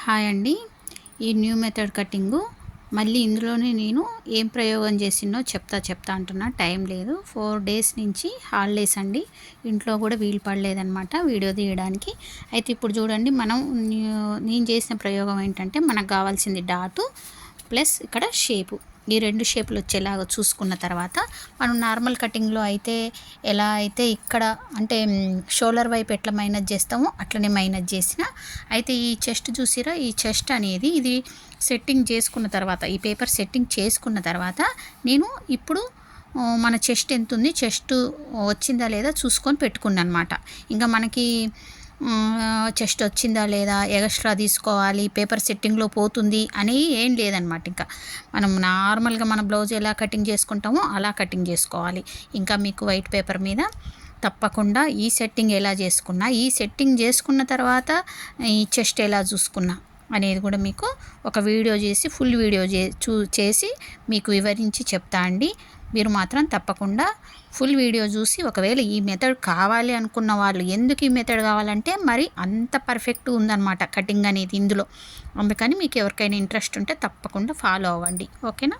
Hi అండి. ఈ new method cutting మళ్ళీ ఇందులోనే నేను ఏం ప్రయోగం చేసినో చెప్తా అంటున్నా. టైం లేదు. 4 డేస్ నుంచి హాలిడేస్ అండి. ఇంట్లో కూడా వీలు పడలేదనమాట వీడియో తీయడానికి. అయితే ఇప్పుడు చూడండి, నేను చేసిన ప్రయోగం ఏంటంటే, మనకు కావాల్సింది డాటు ప్లస్ ఇక్కడ షేపు. ఈ 2 షేపులు వచ్చేలాగా చూసుకున్న తర్వాత, మనం నార్మల్ కటింగ్లో అయితే ఎలా అయితే ఇక్కడ అంటే షోల్డర్ వైపు ఎట్లా మైనస్ చేస్తామో అట్లనే మైనస్ చేసిన. అయితే ఈ చెస్ట్ చూసిరా, ఈ చెస్ట్ అనేది ఇది సెట్టింగ్ చేసుకున్న తర్వాత, ఈ పేపర్ సెట్టింగ్ చేసుకున్న తర్వాత నేను ఇప్పుడు మన చెస్ట్ ఎంత ఉంది, చెస్ట్ వచ్చిందా లేదా చూసుకొని పెట్టుకున్నాను అనమాట. ఇంకా మనకి చెస్ట్ వచ్చిందా లేదా, ఎక్స్ట్రా తీసుకోవాలి, పేపర్ సెట్టింగ్లో పోతుంది అని ఏం లేదనమాట. ఇంకా మనం నార్మల్గా మన బ్లౌజ్ ఎలా కటింగ్ చేసుకుంటామో అలా కటింగ్ చేసుకోవాలి. ఇంకా మీకు వైట్ పేపర్ మీద తప్పకుండా ఈ సెట్టింగ్ ఎలా చేసుకున్నా, ఈ సెట్టింగ్ చేసుకున్న తర్వాత ఈ చెస్ట్ ఎలా చూసుకున్నా అనేది కూడా మీకు ఒక వీడియో చేసి, ఫుల్ వీడియో చేసి మీకు వివరించి చెప్తా అండి. మీరు మాత్రం తప్పకుండా ఫుల్ వీడియో చూసి, ఒకవేళ ఈ మెథడ్ కావాలి అనుకున్న వాళ్ళు, ఎందుకు ఈ మెథడ్ కావాలంటే మరి అంత పర్ఫెక్ట్ ఉందన్నమాట కటింగ్ అనేది ఇందులో. అందుకని మీకు ఎవరికైనా ఇంట్రెస్ట్ ఉంటే తప్పకుండా ఫాలో అవ్వండి. ఓకేనా?